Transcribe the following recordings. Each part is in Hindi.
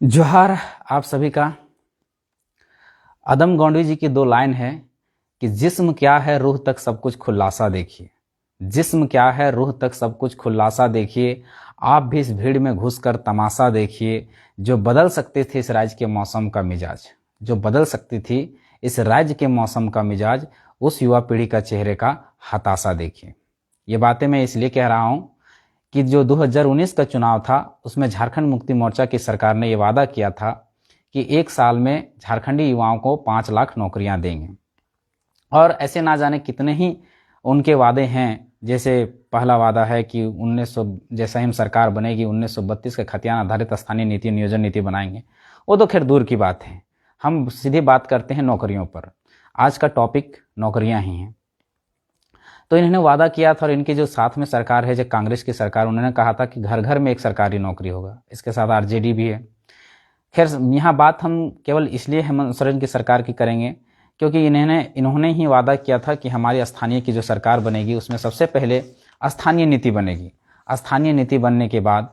जोहार आप सभी का। आदम गौंडवी जी की दो लाइन है कि जिस्म क्या है रूह तक सब कुछ खुलासा देखिए। जिस्म क्या है रूह तक सब कुछ खुलासा देखिए। आप भी इस भीड़ में घुसकर तमाशा देखिए। जो बदल सकती थी इस राज्य के मौसम का मिजाज, जो बदल सकती थी इस राज्य के मौसम का मिजाज, उस युवा पीढ़ी का चेहरे का हताशा देखिए। ये बातें मैं इसलिए कह रहा हूँ कि जो 2019 का चुनाव था उसमें झारखंड मुक्ति मोर्चा की सरकार ने ये वादा किया था कि एक साल में झारखंडी युवाओं को 5 लाख नौकरियां देंगे। और ऐसे ना जाने कितने ही उनके वादे हैं। जैसे पहला वादा है कि 1900 जैसा ही सरकार बनेगी 1932 के खतियान आधारित स्थानीय नीति नियोजन नीति बनाएंगे। वो तो खैर दूर की बात है, हम सीधे बात करते हैं नौकरियों पर। आज का टॉपिक नौकरियां ही हैं। तो इन्होंने वादा किया था और इनकी जो साथ में सरकार है, जो कांग्रेस की सरकार, उन्होंने कहा था कि घर घर में एक सरकारी नौकरी होगा। इसके साथ आरजेडी भी है। खैर यहाँ बात हम केवल इसलिए हेमंत सोरेन की सरकार की करेंगे क्योंकि इन्होंने ही वादा किया था कि हमारी स्थानीय की जो सरकार बनेगी उसमें सबसे पहले स्थानीय नीति बनेगी। स्थानीय नीति बनने के बाद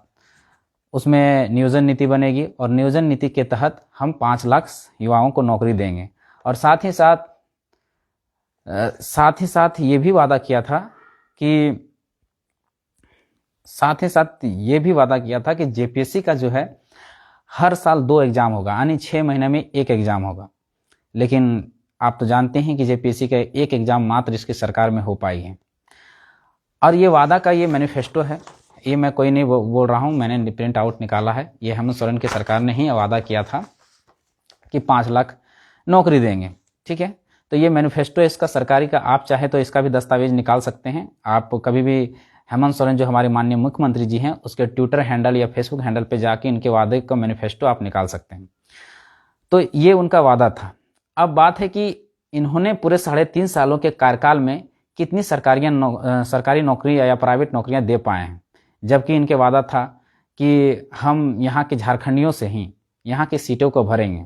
उसमें नियोजन नीति बनेगी और नियोजन नीति के तहत हम 5 लाख युवाओं को नौकरी देंगे। और साथ ही साथ ये भी वादा किया था कि जेपीएससी का जो है हर साल 2 एग्जाम होगा, यानी 6 महीने में 1 एग्जाम होगा। लेकिन आप तो जानते हैं कि जेपीएससी का 1 एग्जाम मात्र इसकी सरकार में हो पाई है। और ये वादा का ये मैनिफेस्टो है, ये मैं कोई नहीं बोल रहा हूँ, मैंने प्रिंट आउट निकाला है। ये हेमंत सोरेन की सरकार ने ही वादा किया था कि 5 लाख नौकरी देंगे। ठीक है, तो ये मैनिफेस्टो इसका सरकारी का, आप चाहे तो इसका भी दस्तावेज निकाल सकते हैं। आप कभी भी हेमंत सोरेन जो हमारे माननीय मुख्यमंत्री जी हैं उसके ट्विटर हैंडल या फेसबुक हैंडल पे जाके इनके वादे का मैनिफेस्टो आप निकाल सकते हैं। तो ये उनका वादा था। अब बात है कि इन्होंने पूरे 3.5 सालों के कार्यकाल में कितनी सरकारी नौकरी या प्राइवेट नौकरियां दे पाए हैं, जबकि इनके वादा था कि हम यहाँ के झारखंडियों से ही यहाँ की सीटों को भरेंगे।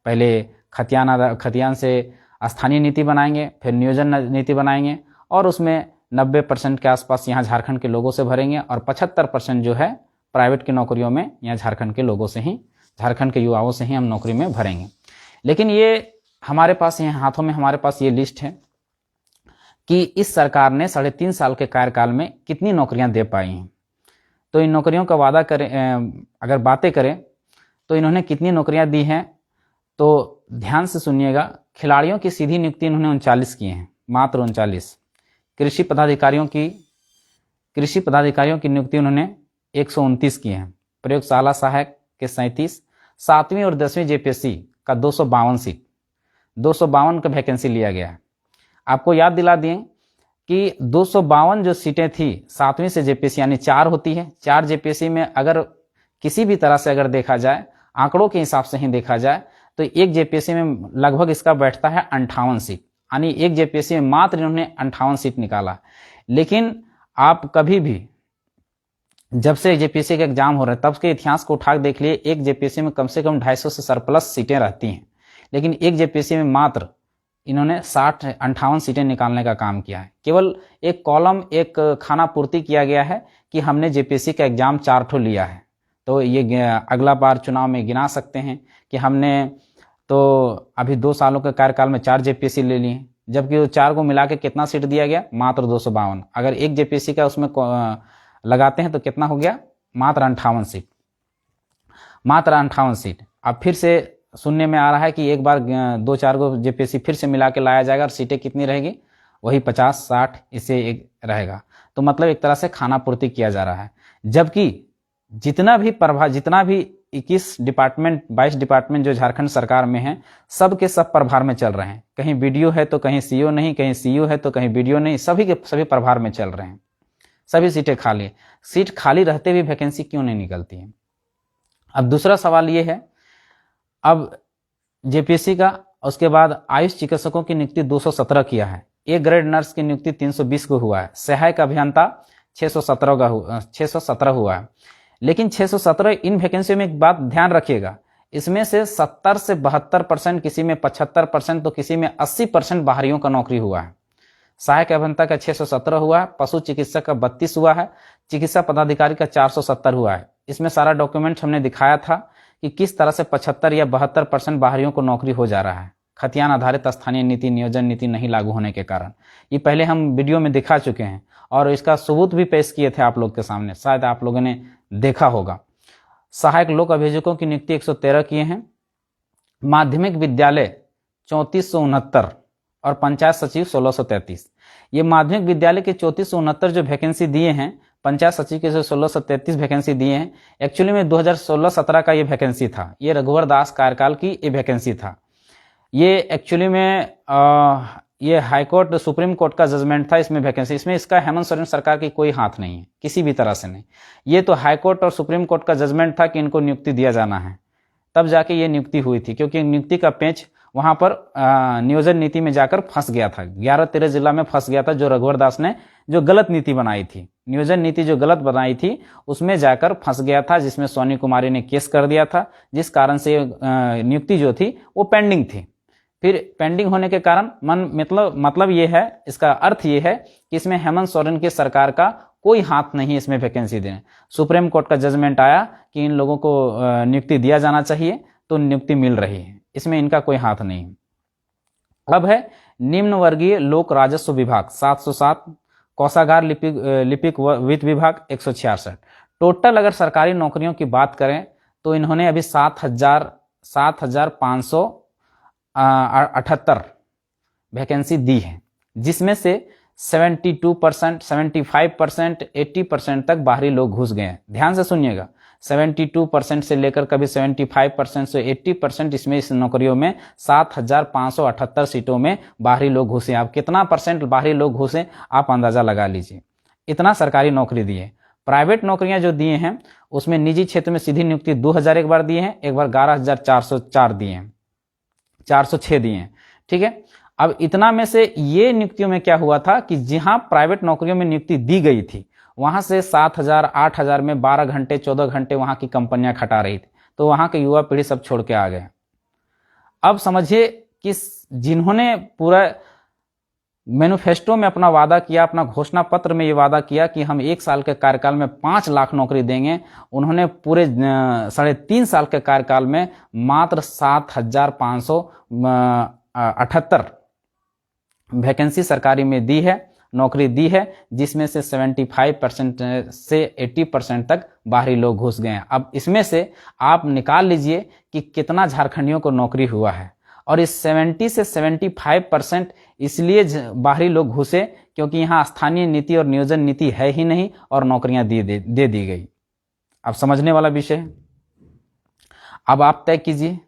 पहले खतियान से स्थानीय नीति बनाएंगे, फिर नियोजन नीति बनाएंगे और उसमें 90% के आसपास यहाँ झारखंड के लोगों से भरेंगे और 75% जो है प्राइवेट की नौकरियों में यहाँ झारखंड के लोगों से ही, झारखंड के युवाओं से ही हम नौकरी में भरेंगे। लेकिन ये हमारे पास यहाँ हाथों में हमारे पास ये लिस्ट है कि इस सरकार ने 3.5 साल के कार्यकाल में कितनी नौकरियां दे पाई हैं। तो इन नौकरियों का वादा करें, अगर बातें करें तो इन्होंने कितनी नौकरियां दी हैं तो ध्यान से सुनिएगा। खिलाड़ियों की सीधी नियुक्ति इन्होंने 39 की हैं, मात्र 39। कृषि पदाधिकारियों की नियुक्ति उन्होंने 129 की हैं। प्रयोगशाला सहायक के 37, 7वीं और 10वीं जेपीएससी का 252 सीट, 252 का वैकेंसी लिया गया है। आपको याद दिला दें कि 252 जो सीटें थी 7वीं से जेपीएससी, यानी 4 होती है। 4 जेपीएससी में अगर किसी भी तरह से अगर देखा जाए, आंकड़ों के हिसाब से ही देखा जाए, तो एक जेपीएससी में लगभग इसका बैठता है 58 सीट, यानी एक जेपीएससी में मात्र इन्होंने 58 सीट निकाला। लेकिन आप कभी भी जब से जेपीएससी का एग्जाम हो रहा है तब के इतिहास को उठा देख लिए, एक जेपीएससी में कम से कम 250 से सरप्लस सीटें रहती हैं, लेकिन एक जेपीएससी में मात्र इन्होंने 58 सीटें निकालने का काम किया है। केवल एक कॉलम, एक खाना पूर्ति किया गया है कि हमने जेपीएससी का एग्जाम 4 ठो लिया है। तो ये अगला बार चुनाव में गिना सकते हैं कि हमने तो अभी 2 सालों के कार्यकाल में 4 जेपीएससी ले लिए, जबकि वो 4 को मिला के कितना सीट दिया गया, मात्र 252। अगर एक जेपीएससी का उसमें लगाते हैं तो कितना हो गया, मात्र 58 सीट, मात्र 58 सीट। अब फिर से सुनने में आ रहा है कि एक बार 2-4 को जेपीएससी फिर से मिला के लाया जाएगा और सीटें कितनी रहेगी, वही 50-60 इससे एक रहेगा। तो मतलब एक तरह से खाना पूर्ति किया जा रहा है। जबकि जितना भी 21 डिपार्टमेंट 22 डिपार्टमेंट जो झारखंड सरकार में है, सब के सब प्रभार में चल रहे हैं। कहीं बीडीओ है तो कहीं सीओ नहीं, कहीं सीओ है तो कहीं बीडीओ नहीं, सभी के सभी प्रभार में चल रहे हैं। सभी सीटें खाली, सीट खाली रहते हुए वैकेंसी क्यों नहीं निकलती है। अब दूसरा सवाल ये है, अब जेपीएससी का, उसके बाद आयुष चिकित्सकों की नियुक्ति 217 किया है। ए ग्रेड नर्स की नियुक्ति 320 को हुआ है। सहायक अभियंता 617 हुआ है। लेकिन 617 इन वैकेंसी में एक बात ध्यान रखिएगा, इसमें से 70 से 72%, किसी में 75%, तो किसी में 80% बाहरियों का नौकरी हुआ है। सहायक अभियंता का 617 हुआ है, पशु चिकित्सक का 32 हुआ है, चिकित्सा पदाधिकारी का 470 हुआ है। इसमें सारा डॉक्यूमेंट हमने दिखाया था कि किस तरह से 75 या 72% बाहरियों को नौकरी हो जा रहा है खतियान आधारित स्थानीय नीति नियोजन नीति नहीं लागू होने के कारण। ये पहले हम वीडियो में दिखा चुके हैं और इसका सबूत भी पेश किए थे आप लोग के सामने, शायद आप लोगों ने देखा होगा। सहायक लोक अभियोजकों की नियुक्ति 113 किए हैं। माध्यमिक विद्यालय 3469 और पंचायत सचिव 1633। ये माध्यमिक विद्यालय के 3469 जो वैकेंसी दिए हैं, पंचायत सचिव के जो 1633 वैकेंसी दिए हैं, एक्चुअली में 2016-17 का ये वैकेंसी था। ये रघुवर दास कार्यकाल की ये वैकेंसी था। ये एक्चुअली में ये हाईकोर्ट सुप्रीम कोर्ट का जजमेंट था इसमें वैकेंसी। इसमें इसका हेमंत सोरेन सरकार की कोई हाथ नहीं है, किसी भी तरह से नहीं। ये तो हाईकोर्ट और सुप्रीम कोर्ट का जजमेंट था कि इनको नियुक्ति दिया जाना है, तब जाके ये नियुक्ति हुई थी। क्योंकि नियुक्ति का पेंच वहां पर नियोजन नीति में जाकर फंस गया था, 11-13 जिला में फंस गया था। जो रघुवर दास ने जो गलत नीति बनाई थी, नियोजन नीति जो गलत बनाई थी, उसमें जाकर फंस गया था, जिसमें सोनी कुमारी ने केस कर दिया था, जिस कारण से नियुक्ति जो थी वो पेंडिंग थी। फिर पेंडिंग होने के कारण मतलब ये है, इसका अर्थ ये है कि इसमें हेमंत सोरेन की सरकार का कोई हाथ नहीं है इसमें वैकेंसी देने। सुप्रीम कोर्ट का जजमेंट आया कि इन लोगों को नियुक्ति दिया जाना चाहिए, तो नियुक्ति मिल रही है, इसमें इनका कोई हाथ नहीं। अब है निम्न वर्गीय लोक राजस्व विभाग 707, कोषागार लिपिक वित्त विभाग 166। टोटल अगर सरकारी नौकरियों की बात करें तो इन्होंने अभी 7,578 वैकेंसी दी है, जिसमें से 72%, 75%, 80% तक बाहरी लोग घुस गए हैं। ध्यान से सुनिएगा, 72% से लेकर कभी 75% से 80% इसमें इस नौकरियों में 7,578 सीटों में बाहरी लोग घुसे। आप कितना परसेंट बाहरी लोग घुसे आप अंदाजा लगा लीजिए। इतना सरकारी नौकरी दिए। प्राइवेट नौकरियां जो दिए हैं उसमें निजी क्षेत्र में सीधी नियुक्ति 2000 एक बार दिए हैं, एक बार 11,404 दिए हैं, 406 दिए हैं। ठीक है, अब इतना में से ये नियुक्तियों में क्या हुआ था कि जहां प्राइवेट नौकरियों में नियुक्ति दी गई थी वहां से 7,000, 8,000 में 12 घंटे 14 घंटे वहां की कंपनियां खटा रही थी, तो वहां के युवा पीढ़ी सब छोड़ के आ गए। अब समझिए कि जिन्होंने पूरा मैनिफेस्टो में अपना वादा किया, अपना घोषणा पत्र में ये वादा किया कि हम 1 साल के कार्यकाल में 5 लाख नौकरी देंगे, उन्होंने पूरे 3.5 साल के कार्यकाल में मात्र 7,578 वैकेंसी सरकारी में दी है, नौकरी दी है, जिसमें से 75% से 80% तक बाहरी लोग घुस गए हैं। अब इसमें से आप निकाल लीजिए कि कितना झारखंडियों को नौकरी हुआ है। और इस 70 से 75% इसलिए बाहरी लोग घुसे क्योंकि यहाँ स्थानीय नीति और नियोजन नीति है ही नहीं और नौकरियां दे दी गई। अब समझने वाला विषय है। अब आप तय कीजिए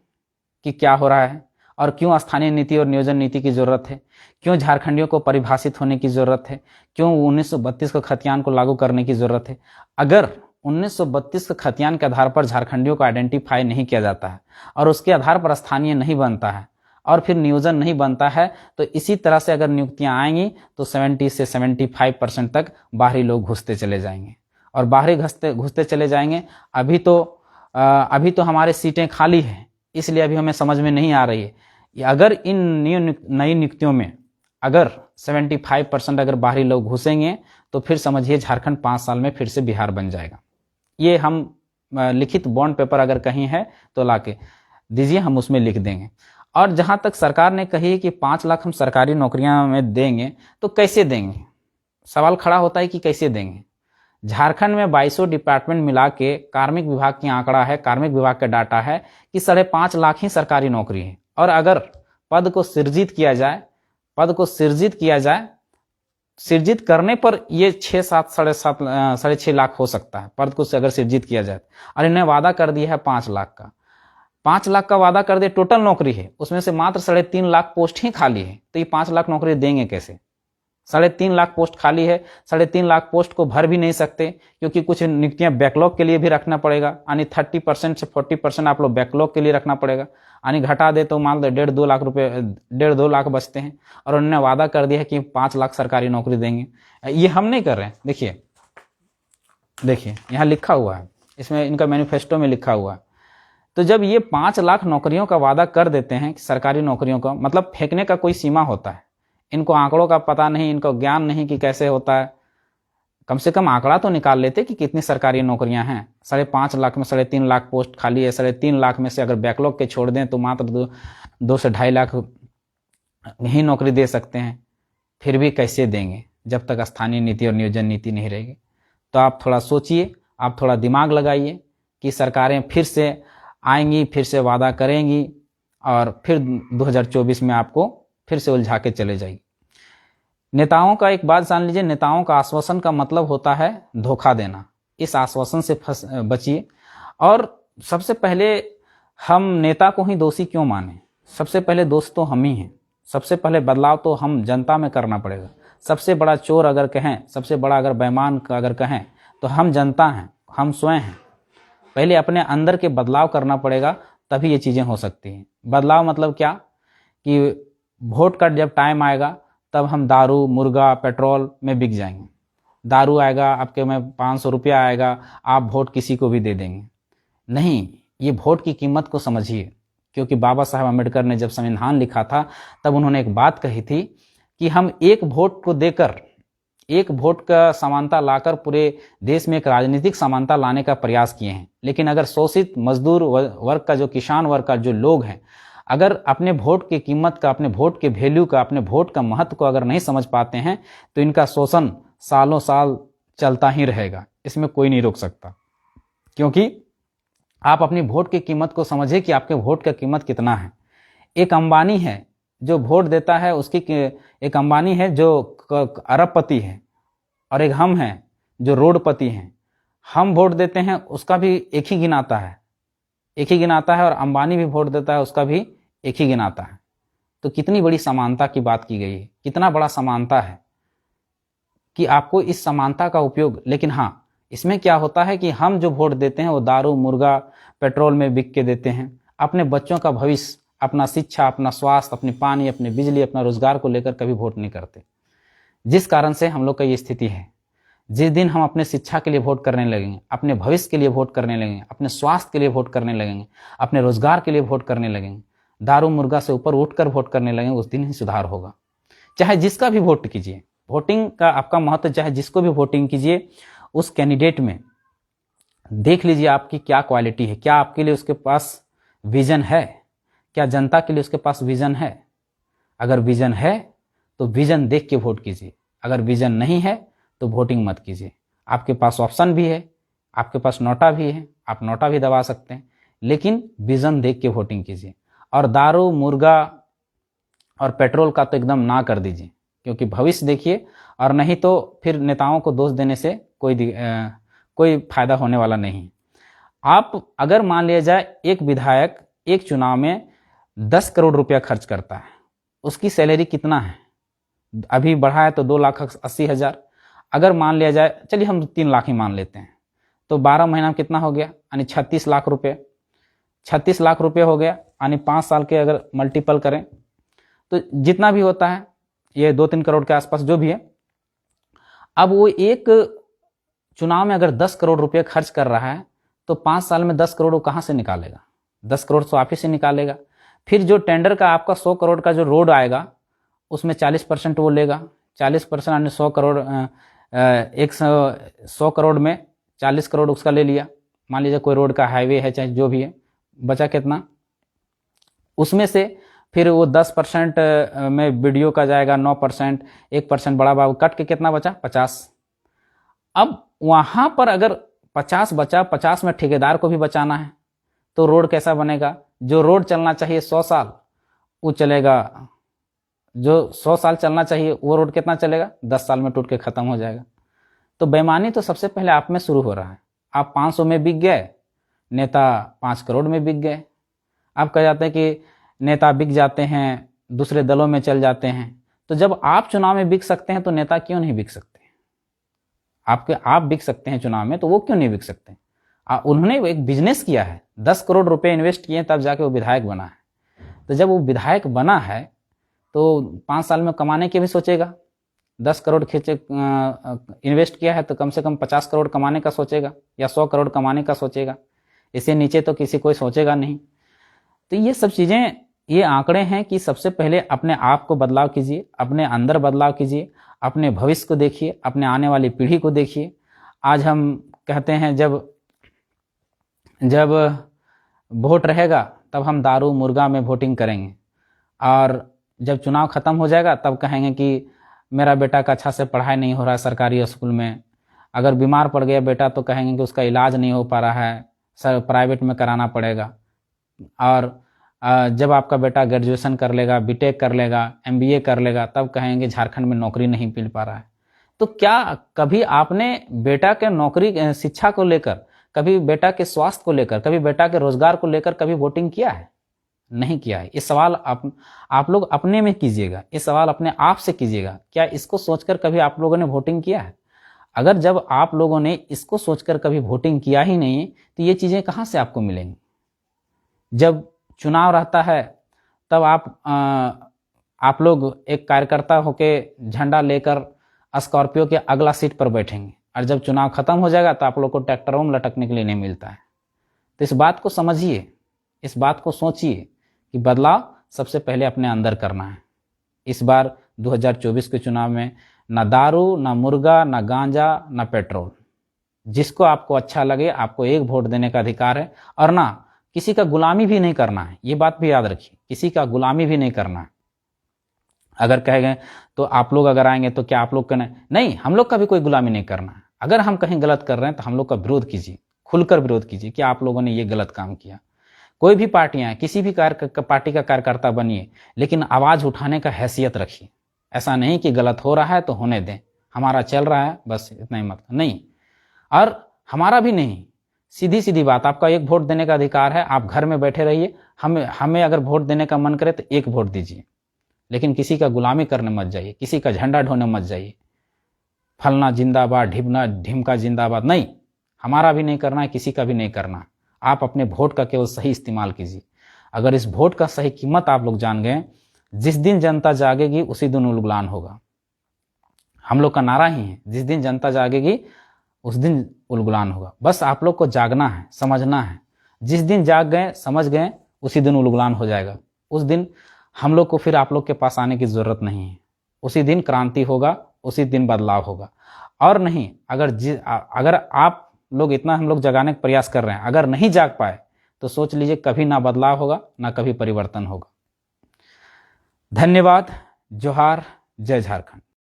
कि क्या हो रहा है और क्यों स्थानीय नीति और नियोजन नीति की जरूरत है, क्यों झारखंडियों को परिभाषित होने की जरूरत है, क्यों 1932 के खतियान को लागू करने की जरूरत है। अगर 1932 के खतियान के आधार पर झारखंडियों को आइडेंटिफाई नहीं किया जाता है और उसके आधार पर स्थानीय नहीं बनता है और फिर नियोजन नहीं बनता है, तो इसी तरह से अगर नियुक्तियां आएंगी तो 70 से 75% तक बाहरी लोग घुसते चले जाएंगे और बाहरी घुसते चले जाएंगे। अभी तो हमारे सीटें खाली हैं, इसलिए अभी हमें समझ में नहीं आ रही है। अगर इन नई नियुक्तियों में अगर 75% अगर बाहरी लोग घुसेंगे तो फिर समझिए झारखंड 5 साल में फिर से बिहार बन जाएगा। ये हम लिखित बॉन्ड पेपर अगर कहीं है तो लाके दीजिए, हम उसमें लिख देंगे। और जहां तक सरकार ने कही कि 5 लाख हम सरकारी नौकरियां में देंगे, तो कैसे देंगे? सवाल खड़ा होता है कि कैसे देंगे। झारखंड में 2200 डिपार्टमेंट मिला के कार्मिक विभाग की आंकड़ा है, कार्मिक विभाग का डाटा है कि 5.5 लाख ही सरकारी नौकरी है। और अगर पद को सृजित किया जाए, सृजित करने पर ये 6-6 लाख हो सकता है, पद को अगर सृजित किया जाए। और इन्हें वादा कर दिया है 5 लाख का। 5 लाख का वादा कर दिया, टोटल नौकरी है, उसमें से मात्र 3.5 लाख पोस्ट ही खाली है, तो ये 5 लाख नौकरी देंगे कैसे? 3.5 लाख पोस्ट खाली है, 3.5 लाख पोस्ट को भर भी नहीं सकते क्योंकि कुछ नियुक्तियां बैकलॉग के लिए भी रखना पड़ेगा, यानी 30% से 40% आप लोग बैकलॉग के लिए रखना पड़ेगा, यानी घटा दे तो मान लो 1.5-2 लाख रुपए, 1.5-2 लाख बचते हैं। और उन्होंने वादा कर दिया है कि 5 लाख सरकारी नौकरी देंगे। ये हम नहीं कर रहे हैं, देखिए यहाँ लिखा हुआ है, इसमें इनका मैनिफेस्टो में लिखा हुआ है। तो जब ये 5 लाख नौकरियों का वादा कर देते हैं, सरकारी नौकरियों का मतलब फेंकने का कोई सीमा होता है। इनको आंकड़ों का पता नहीं, इनको ज्ञान नहीं कि कैसे होता है, कम से कम आंकड़ा तो निकाल लेते कि कितनी सरकारी नौकरियां हैं। 5.5 लाख में 3.5 लाख पोस्ट खाली है। 3.5 लाख में से अगर बैकलॉग के छोड़ दें तो मात्र 2 से 2.5 लाख ही नौकरी दे सकते हैं। फिर भी कैसे देंगे जब तक स्थानीय नीति और नियोजन नीति नहीं रहेगी। तो आप थोड़ा सोचिए, आप थोड़ा दिमाग लगाइए कि सरकारें फिर से आएंगी, फिर से वादा करेंगी और फिर 2024 में आपको फिर से उलझा के चले जाएगी। नेताओं का एक बात जान लीजिए, नेताओं का आश्वासन का मतलब होता है धोखा देना। इस आश्वासन से बचिए। और सबसे पहले हम नेता को ही दोषी क्यों माने? सबसे पहले दोष तो हम ही हैं। सबसे पहले बदलाव तो हम जनता में करना पड़ेगा। सबसे बड़ा चोर अगर कहें, सबसे बड़ा अगर बेईमान अगर कहें तो हम जनता हैं, हम स्वयं हैं। पहले अपने अंदर के बदलाव करना पड़ेगा, तभी ये चीज़ें हो सकती हैं। बदलाव मतलब क्या कि वोट का जब टाइम आएगा तब हम दारू, मुर्गा, पेट्रोल में बिक जाएंगे। दारू आएगा आपके में 500 रुपया आएगा, आप वोट किसी को भी दे देंगे। नहीं, ये वोट की कीमत को समझिए। क्योंकि बाबा साहब अम्बेडकर ने जब संविधान लिखा था तब उन्होंने एक बात कही थी कि हम एक वोट को देकर, एक वोट का समानता लाकर पूरे देश में एक राजनीतिक समानता लाने का प्रयास किए हैं। लेकिन अगर शोषित मजदूर वर्ग का, जो किसान वर्ग का जो लोग हैं, अगर अपने वोट की कीमत का, अपने वोट के वैल्यू का, अपने वोट का महत्व को अगर नहीं समझ पाते हैं तो इनका शोषण सालों साल चलता ही रहेगा। इसमें कोई नहीं रोक सकता। क्योंकि आप अपनी वोट की कीमत को समझिए कि आपके वोट का कीमत कितना है। एक अंबानी है जो वोट देता है, उसकी एक अंबानी है जो अरबपति है, और एक हम हैं जो रोडपति हैं। हम वोट देते हैं, उसका भी एक ही गिनाता है, एक ही गिनाता है, और अंबानी भी वोट देता है, उसका भी एक ही गिनाता है। तो कितनी बड़ी समानता की बात की गई है, कितना बड़ा समानता है कि आपको इस समानता का उपयोग। लेकिन हाँ, इसमें क्या होता है कि हम जो वोट देते हैं वो दारू, मुर्गा, पेट्रोल में बिक के देते हैं। अपने बच्चों का भविष्य, अपना शिक्षा, अपना स्वास्थ्य, अपनी पानी, अपनी बिजली, अपना रोजगार को लेकर कभी वोट नहीं करते। जिस कारण से हम लोग का ये स्थिति है। जिस दिन हम अपने शिक्षा के लिए वोट करने लगेंगे, अपने भविष्य के लिए वोट करने लगेंगे, अपने स्वास्थ्य के लिए वोट करने लगेंगे, अपने रोजगार के लिए वोट करने लगेंगे, दारू मुर्गा से ऊपर उठकर वोट करने लगेंगे, उस दिन ही सुधार होगा। चाहे जिसका भी वोट कीजिए, वोटिंग का आपका महत्व, चाहे जिसको भी वोटिंग कीजिए, उस कैंडिडेट में देख लीजिए आपकी क्या क्वालिटी है। क्या आपके लिए उसके पास विजन है? क्या जनता के लिए उसके पास विजन है? अगर विजन है तो विजन देख के वोट कीजिए। अगर विजन नहीं है तो वोटिंग मत कीजिए। आपके पास ऑप्शन भी है, आपके पास नोटा भी है, आप नोटा भी दबा सकते हैं, लेकिन विजन देख के वोटिंग कीजिए। और दारू, मुर्गा और पेट्रोल का तो एकदम ना कर दीजिए, क्योंकि भविष्य देखिए, और नहीं तो फिर नेताओं को दोष देने से कोई फायदा होने वाला नहीं। आप अगर मान लिया जाए एक विधायक एक चुनाव में 10 करोड़ रुपया खर्च करता है, उसकी सैलरी कितना है? अभी बढ़ा है तो 2,80,000। अगर मान लिया जाए, चलिए हम 3 लाख ही मान लेते हैं, तो 12 महीना में कितना हो गया? यानी 36 लाख रुपये। 36 लाख रुपये हो गया, यानी 5 साल के अगर मल्टीपल करें तो जितना भी होता है, ये 2-3 करोड़ के आसपास जो भी है। अब वो एक चुनाव में अगर 10 करोड़ रुपये खर्च कर रहा है तो 5 साल में 10 करोड़ वो कहाँ से निकालेगा? 10 करोड़ तो आप ही से निकालेगा। फिर जो टेंडर का आपका 100 करोड़ का जो रोड आएगा, उसमें 40% वो लेगा। 40% यानी 100 करोड़, 100 करोड़ में 40 करोड़ उसका ले लिया। मान लीजिए कोई रोड का हाईवे है, चाहे जो भी है, बचा कितना? उसमें से फिर वो 10% में वीडियो का जाएगा, 9%, 1% बड़ा बाबू कट के कितना बचा? 50। अब वहां पर अगर 50 बचा, 50 में ठेकेदार को भी बचाना है, तो रोड कैसा बनेगा? जो रोड चलना चाहिए 100 साल, वो चलेगा, जो 100 साल चलना चाहिए वो रोड कितना चलेगा? 10 साल में टूट के खत्म हो जाएगा। तो बेईमानी तो सबसे पहले आप में शुरू हो रहा है। आप 500 में बिक गए, नेता 5 करोड़ में बिक गए। आप कह जाते हैं कि नेता बिक जाते हैं, दूसरे दलों में चल जाते हैं। तो जब आप चुनाव में बिक सकते हैं तो नेता क्यों नहीं बिक सकते? आप बिक सकते हैं चुनाव में, तो वो क्यों नहीं बिक सकते? उन्होंने एक बिजनेस किया है, 10 करोड़ रुपए इन्वेस्ट किए, तब जाके वो विधायक बना है। तो जब वो विधायक बना है तो 5 साल में कमाने के भी सोचेगा। 10 करोड़ खींचे इन्वेस्ट किया है तो कम से कम 50 करोड़ कमाने का सोचेगा, या 100 करोड़ कमाने का सोचेगा। इससे नीचे तो किसी कोई सोचेगा नहीं। तो ये सब चीज़ें ये आंकड़े हैं कि सबसे पहले अपने आप को बदलाव कीजिए, अपने अंदर बदलाव कीजिए, अपने भविष्य को देखिए, अपने आने वाली पीढ़ी को देखिए। आज हम कहते हैं जब वोट रहेगा तब हम दारू मुर्गा में वोटिंग करेंगे, और जब चुनाव खत्म हो जाएगा तब कहेंगे कि मेरा बेटा का अच्छा से पढ़ाई नहीं हो रहा है सरकारी स्कूल में। अगर बीमार पड़ गया बेटा तो कहेंगे कि उसका इलाज नहीं हो पा रहा है, सर प्राइवेट में कराना पड़ेगा। और जब आपका बेटा ग्रेजुएशन कर लेगा, बीटेक कर लेगा, एमबीए कर लेगा, तब कहेंगे झारखंड में नौकरी नहीं मिल पा रहा है। तो क्या कभी आपने बेटा के नौकरी शिक्षा को लेकर, कभी बेटा के स्वास्थ्य को लेकर, कभी बेटा के रोजगार को लेकर कभी वोटिंग किया है? नहीं किया है। ये सवाल आप लोग अपने में कीजिएगा, ये सवाल अपने आप से कीजिएगा। क्या इसको सोचकर कभी आप लोगों ने वोटिंग किया है? अगर जब आप लोगों ने इसको सोचकर कभी वोटिंग किया ही नहीं तो ये चीजें कहां से आपको मिलेंगी? जब चुनाव रहता है तब आप लोग एक कार्यकर्ता होके झंडा लेकर स्कॉर्पियो के अगला सीट पर बैठेंगे, और जब चुनाव खत्म हो जाएगा तो आप लोग को ट्रैक्टरों में लटकने के लिए नहीं मिलता है। तो इस बात को समझिए, इस बात को सोचिए कि बदलाव सबसे पहले अपने अंदर करना है। इस बार 2024 के चुनाव में ना दारू, ना मुर्गा, ना गांजा, ना पेट्रोल। जिसको आपको अच्छा लगे आपको एक वोट देने का अधिकार है, और ना किसी का गुलामी भी नहीं करना है। ये बात भी याद रखिए, किसी का गुलामी भी नहीं करना है। अगर कहे गए तो आप लोग अगर आएंगे तो क्या आप लोग कहना नहीं, हम लोग का भी कोई गुलामी नहीं करना है। अगर हम कहीं गलत कर रहे हैं तो हम लोग का विरोध कीजिए, खुलकर विरोध कीजिए कि आप लोगों ने ये गलत काम किया। कोई भी पार्टियां, किसी भी पार्टी का कार्यकर्ता बनिए, लेकिन आवाज उठाने का हैसियत रखिए। ऐसा नहीं कि गलत हो रहा है तो होने दें, हमारा चल रहा है बस इतना ही मतलब नहीं। और हमारा भी नहीं, सीधी सीधी बात, आपका एक वोट देने का अधिकार है, आप घर में बैठे रहिए। हमें अगर वोट देने का मन करे तो एक वोट दीजिए, लेकिन किसी का गुलामी करने मत जाइए, किसी का झंडा ढोने मत जाइए। फलना जिंदाबाद, ढिमका जिंदाबाद, नहीं, हमारा भी नहीं करना है, किसी का भी नहीं करना। आप अपने वोट का केवल सही इस्तेमाल कीजिए। अगर इस वोट का सही कीमत आप लोग जान गए, जिस दिन जनता जागेगी उसी दिन उलगुलान होगा। हम लोग का नारा ही है, जिस दिन जनता जागेगी उस दिन उलगुलान होगा। बस आप लोग को जागना है, समझना है। जिस दिन जाग गए, समझ गए, उसी दिन उलगुलान हो जाएगा। उस दिन हम लोग को फिर आप लोग के पास आने की जरूरत नहीं है। उसी दिन क्रांति होगा, उसी दिन बदलाव होगा। और नहीं, अगर आप लोग इतना हम लोग जगाने का प्रयास कर रहे हैं, अगर नहीं जाग पाए तो सोच लीजिए कभी ना बदलाव होगा, ना कभी परिवर्तन होगा। धन्यवाद। जोहार। जय झारखंड।